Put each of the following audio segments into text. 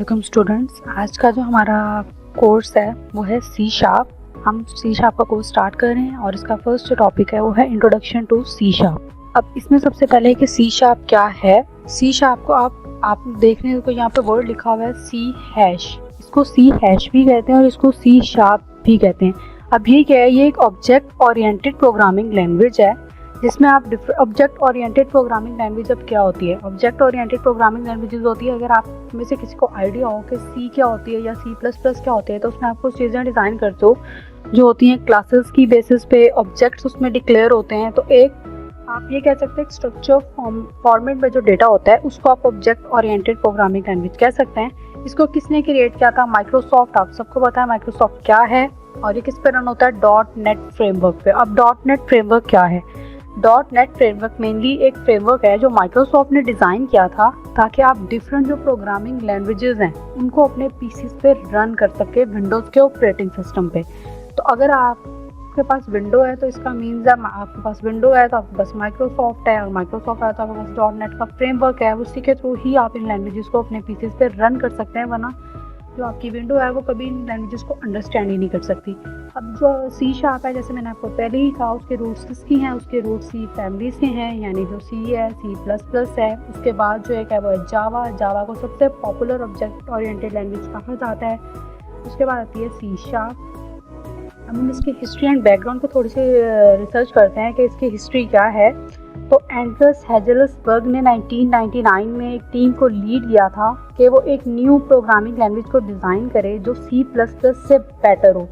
Welcome students. आज का जो हमारा कोर्स है वो है सी शार्प। हम सी शार्प का कोर्स स्टार्ट कर रहे हैं और इसका फर्स्ट जो टॉपिक है वो है इंट्रोडक्शन टू सी शार्प। अब इसमें सबसे पहले कि सी शार्प क्या है। सी शार्प को आप देखने को यहाँ पे वर्ड लिखा हुआ है सी हैश। इसको सी हैश भी कहते हैं और इसको सी शार्प भी कहते हैं। अब ये क्या है, ये एक ऑब्जेक्ट ओरिएंटेड प्रोग्रामिंग लैंग्वेज है जिसमें आप ऑब्जेक्ट ओरिएंटेड प्रोग्रामिंग लैंग्वेज अब क्या होती है। ऑब्जेक्ट ओरिएंटेड प्रोग्रामिंग लैंग्वेजेस होती है, अगर आप में से किसी को आइडिया हो कि सी क्या होती है या सी प्लस प्लस क्या होती है, तो उसमें आप कुछ चीज़ें डिज़ाइन करते हो जो होती हैं क्लासेस की बेसिस पे, ऑब्जेक्ट्स उसमें डिक्लेयर होते हैं। तो एक आप ये कह सकते हैं स्ट्रक्चर फॉर्मेट में जो डेटा होता है उसको आप ऑब्जेक्ट ओरिएंटेड प्रोग्रामिंग लैंग्वेज कह सकते हैं। इसको किसने क्रिएट किया था? माइक्रोसॉफ्ट। आप सबको पता है माइक्रोसॉफ्ट क्या है और ये किस पर रन होता है? .NET फ्रेमवर्क पे। अब .NET फ्रेमवर्क क्या है? .NET फ्रेमवर्क मेनली एक फ्रेमवर्क है जो माइक्रोसॉफ्ट ने डिज़ाइन किया था ताकि आप डिफरेंट जो प्रोग्रामिंग लैंग्वेजेस हैं उनको अपने पीसीज पे रन कर सके विंडोज़ के ऑपरेटिंग सिस्टम पे। तो अगर आपके पास विंडो है तो इसका मीन्स है आपके पास विंडो है तो आपके पास माइक्रोसॉफ्ट है, और माइक्रोसॉफ्ट है तो आपके पास .NET का फ्रेमवर्क है। उसी के थ्रू ही आप इन लैंग्वेजेस को अपने पीसीज पे रन कर सकते हैं, वरना जो आपकी विंडो है वो कभी इन लैंग्वेजेस को अंडरस्टैंड ही नहीं कर सकती। अब जो सी शार्प है, जैसे मैंने आपको पहले ही कहा, उसके रूट्स किसकी हैं? उसके रूट्स सी फैमिली से हैं, यानी जो सी है, सी प्लस प्लस है। उसके बाद जो एक है वो है जावा। जावा को सबसे पॉपुलर ऑब्जेक्ट ओरिएंटेड लैंग्वेज कहा जाता है। उसके बाद आती है सी शार्प। अब हम इसकी हिस्ट्री एंड बैकग्राउंड को थोड़ी सी रिसर्च करते हैं कि इसकी हिस्ट्री क्या है। तो एंड्रस हेजल्सबर्ग ने 1999 में एक टीम को लीड किया था कि वो एक न्यू प्रोग्रामिंग लैंग्वेज को डिज़ाइन करे जो सी प्लस प्लस से बेटर हो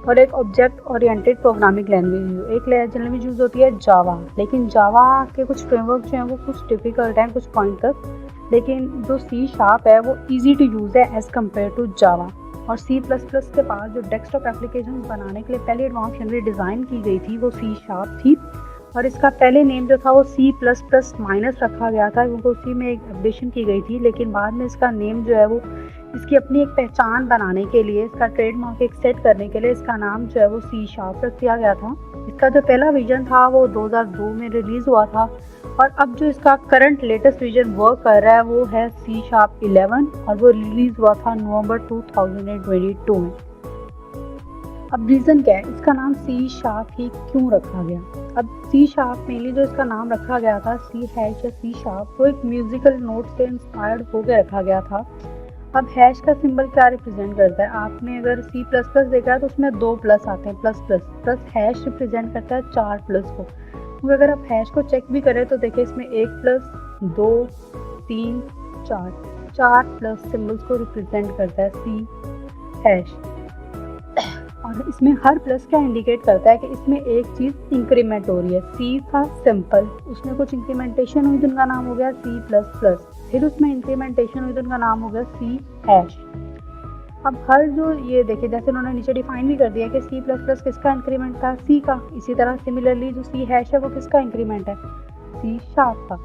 और एक ऑब्जेक्ट ओरिएंटेड प्रोग्रामिंग लैंग्वेज हो। एक लैंग्वेज यूज़ होती है जावा, लेकिन जावा के कुछ फ्रेमवर्क जो हैं वो कुछ डिफ़िकल्ट हैं कुछ पॉइंट तक, लेकिन जो सी शार्प है वो ईजी टू यूज़ है एज़ कम्पेयर टू जावा। और सी प्लस प्लस के पास जो डेस्कटॉप एप्लीकेशन बनाने के लिए पहले एडवांस लैंग्वेज डिज़ाइन की गई थी वो सी शार्प थी, और इसका पहले नेम जो था वो सी प्लस प्लस माइनस रखा गया था क्योंकि उसी में एक अपडेशन की गई थी। लेकिन बाद में इसका नेम जो है वो इसकी अपनी एक पहचान बनाने के लिए, इसका ट्रेडमार्क एक सेट करने के लिए इसका नाम जो है वो सी शार्प रख दिया गया था। इसका जो पहला वर्जन था वो 2002 में रिलीज़ हुआ था, और अब जो इसका करंट लेटेस्ट वर्जन वर्क कर रहा है वो है सी शार्प 11, और वो रिलीज़ हुआ था नवंबर 2022 में। अब रीज़न क्या है इसका नाम सी शार्प ही क्यों रखा गया? अब सी शार्प मेनली जो इसका नाम रखा गया था सी हैश या सी शार्प, वो एक म्यूजिकल नोट से इंस्पायर्ड होकर रखा गया था। अब हैश का सिंबल क्या रिप्रेजेंट करता है? आपने अगर सी प्लस प्लस देखा है तो उसमें 2 प्लस आते हैं, plus plus plus hash represent करता है 4 प्लस को। क्योंकि अगर आप हैश को चेक भी करें तो देखिए इसमें 1 प्लस 2 3 4 प्लस सिंबल्स को रिप्रेजेंट करता है सी हैश। और इसमें हर प्लस क्या इंडिकेट करता है कि इसमें एक चीज़ इंक्रीमेंट हो रही है। सी था सिंपल, उसमें कुछ इंक्रीमेंटेशन हुई तो उनका नाम हो गया सी प्लस प्लस, फिर उसमें इंक्रीमेंटेशन हुई तो उनका नाम हो गया सी हैश। अब हर जो ये देखिए जैसे उन्होंने नीचे डिफाइन भी कर दिया कि सी प्लस प्लस किसका इंक्रीमेंट था? सी का। इसी तरह सिमिलरली जो सी हैश है वो किसका इंक्रीमेंट है? सी शार्प का।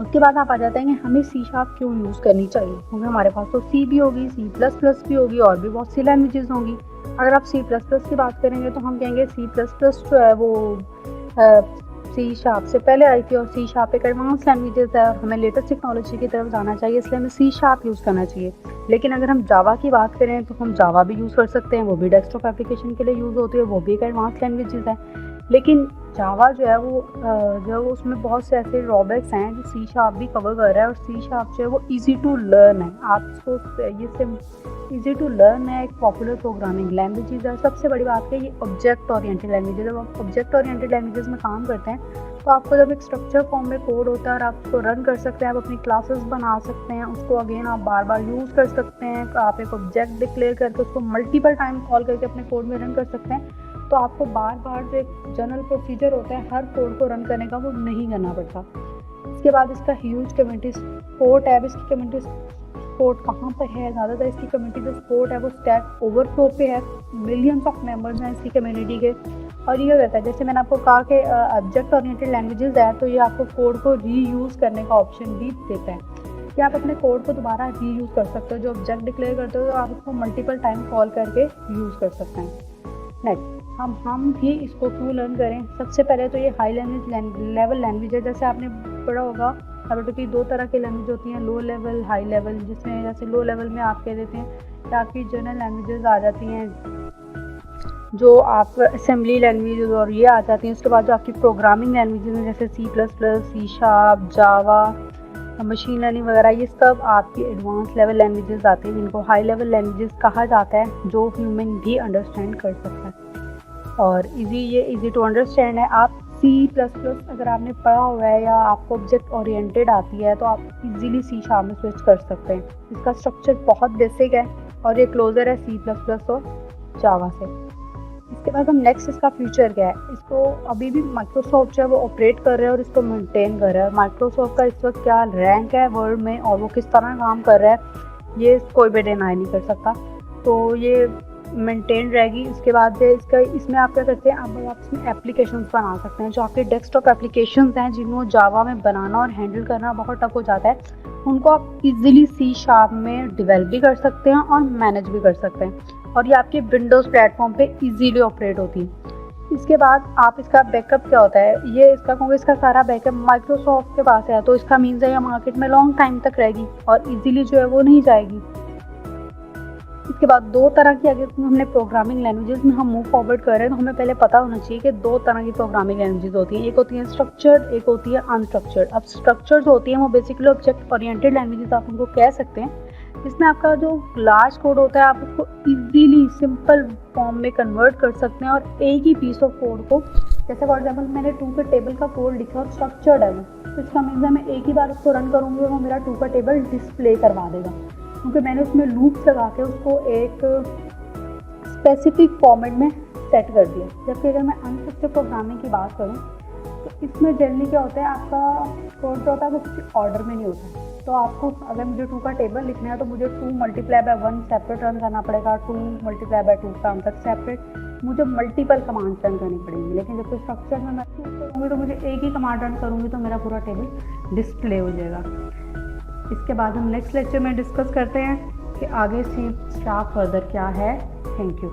उसके बाद आप आ जाते हैं कि हमें सी शार्प क्यों यूज़ करनी चाहिए, क्योंकि हमारे पास तो सी भी होगी, सी प्लस प्लस भी होगी, और भी बहुत सी लैंग्वेजेस होंगी। अगर आप सी प्लस प्लस की बात करेंगे तो हम कहेंगे सी प्लस प्लस जो है वो सी शार्प से पहले आई थी, और सी शार्प एक एडवांस लैंग्वेजेस है और हमें लेटेस्ट टेक्नोलॉजी की तरफ जाना चाहिए, इसलिए हमें सी शार्प यूज़ करना चाहिए। लेकिन अगर हम जावा की बात करें तो हम जावा भी यूज़ कर सकते हैं, वो भी डेस्कटॉप एप्लीकेशन के लिए यूज़ होती है, वो भी एक एडवांस लैंग्वेजेस है। लेकिन जावा जो है वो उसमें बहुत से ऐसे ड्रॉबैक्स हैं जो सी शार्प भी कवर कर रहा है, और सी शार्प जो है वो ईजी टू लर्न है। आप इसको ये ईजी टू लर्न है, एक पॉपुलर प्रोग्रामिंग लैंग्वेजेस है। सबसे बड़ी बात है ये ऑब्जेक्ट ओरिएंटेड लैंग्वेज है। जब आप ऑब्जेक्ट ओरिएंटेड लैंग्वेजेस में काम करते हैं तो आपको जब एक स्ट्रक्चर फॉर्म में कोड होता है और आप उसको रन कर सकते हैं, आप अपनी क्लासेस बना सकते हैं, उसको अगेन आप बार बार यूज़ कर सकते हैं, आप एक ऑब्जेक्ट डिक्लेयर करके उसको मल्टीपल टाइम कॉल करके अपने कोड में रन कर सकते हैं, तो आपको बार बार जो एक जनरल प्रोसीजर होता है हर कोड को रन करने का वो नहीं करना पड़ता। इसके बाद इसका ह्यूज कम्युनिटी सपोर्ट है। अब इसकी कम्युनिटी सपोर्ट कहाँ पर है? ज़्यादातर इसकी कम्युनिटी जो सपोर्ट है वो स्टैक ओवरफ्लो पे है। मिलियंस ऑफ मेंबर्स हैं इसकी कम्युनिटी के, और ये रहता है जैसे मैंने आपको कहा कि ऑब्जेक्ट ओरिएंटेड लैंग्वेजेस है तो ये आपको कोड को रीयूज़ करने का ऑप्शन भी देता है कि आप अपने कोड को दोबारा रीयूज़ कर सकते हो। जो ऑब्जेक्ट डिक्लेयर करते हो तो आप उसको मल्टीपल टाइम कॉल करके यूज़ कर सकते हैं। नेक्स्ट हम भी इसको क्यों लर्न करें? सबसे पहले तो ये हाई लेवल लैंग्वेज है। जैसे आपने पढ़ा होगा बेटा दो तरह की लैंग्वेज होती हैं, लो लेवल, हाई लेवल, जिसमें जैसे लो लेवल में आप कह देते हैं कि आपकी जनरल लैंग्वेजेस आ जाती हैं, जो आप असेंबली लैंग्वेज और ये आ जाती हैं। उसके बाद जो आपकी प्रोग्रामिंग लैंग्वेजेस हैं जैसे C++, C#, जावा, मशीन लर्निंग वगैरह, ये सब आपकी एडवांस लेवल लैंग्वेजेस आती हैं, जिनको हाई लेवल लैंग्वेजेस कहा जाता है, जो ह्यूमन भी अंडरस्टैंड कर सकता है और इजी टू अंडरस्टैंड है। आप C++ अगर आपने पढ़ा हुआ है या आपको ऑब्जेक्ट ओरिएंटेड आती है तो आप इजीली C# में स्विच कर सकते हैं। इसका स्ट्रक्चर बहुत बेसिक है और ये क्लोजर है C++ और जावा से। इसके बाद हम नेक्स्ट इसका फ्यूचर क्या है, इसको अभी भी माइक्रोसॉफ्ट जो है वो ऑपरेट कर रहा है और इसको मेंटेन कर रहा है। माइक्रोसॉफ्ट का इस वक्त क्या रैंक है वर्ल्ड में और वो किस तरह काम कर रहा है ये कोई भी डिनाई नहीं कर सकता, तो ये मेंटेन रहेगी। इसके बाद इसमें आप क्या करते हैं, आप इसमें एप्लीकेशंस बना सकते हैं। जो आपके डेस्कटॉप एप्लीकेशंस हैं जिनको जावा में बनाना और हैंडल करना बहुत टफ हो जाता है, उनको आप इजीली C# में डेवलप भी कर सकते हैं और मैनेज भी कर सकते हैं और ये आपके विंडोज़ प्लेटफॉर्म पे इजीली ऑपरेट होती है। इसके बाद आप इसका बैकअप क्या होता है, ये इसका क्योंकि इसका सारा बैकअप माइक्रोसॉफ्ट के पास है तो इसका मीन्स है ये मार्केट में लॉन्ग टाइम तक रहेगी और इजीली जो है वो नहीं जाएगी। इसके बाद दो तरह की, अगर हमने प्रोग्रामिंग लैंग्वेजेस में हम मूव फॉरवर्ड कर रहे हैं तो हमें पहले पता होना चाहिए कि दो तरह की प्रोग्रामिंग लैंग्वेजेस होती हैं, एक होती है स्ट्रक्चर्ड, एक होती है अनस्ट्रक्चर्ड। अब स्ट्रक्चर्ड होती हैं वो बेसिकली ऑब्जेक्ट ओरिएंटेड लैंग्वेजेस आप उनको कह सकते हैं, जिसमें आपका जो लार्ज कोड होता है आप उसको इजीली सिंपल फॉर्म में कन्वर्ट कर सकते हैं और एक ही पीस ऑफ कोड को, जैसे फॉर एग्जांपल मैंने 2 के टेबल का कोड लिखा और स्ट्रक्चर्ड है वो, तो इसका मीन्स है मैं एक ही बार उसको रन करूँगी और वो मेरा 2 का टेबल डिस्प्ले करवा देगा, क्योंकि मैंने उसमें लूप्स लगा के उसको एक स्पेसिफिक फॉर्मेट में सेट कर दिया। जबकि अगर मैं अनस्ट्रक्चर्ड प्रोग्रामिंग की बात करूँ तो इसमें जनरली क्या होता है, आपका कोड जो होता है वो किसी ऑर्डर में नहीं होता है। तो आपको अगर मुझे 2 का टेबल लिखना है तो मुझे 2 × 1 सेपरेट रन करना पड़ेगा, 2 × 2 काम तक सेपरेट मुझे मल्टीपल कमांड रन करनी पड़ेंगी। लेकिन जब स्ट्रक्चर में मैं चूज करूँगी तो मुझे एक ही कमांड रन करूँगी तो मेरा पूरा टेबल डिस्प्ले हो जाएगा। इसके बाद हम नेक्स्ट लेक्चर में डिस्कस करते हैं कि आगे C# फर्दर क्या है। Thank you.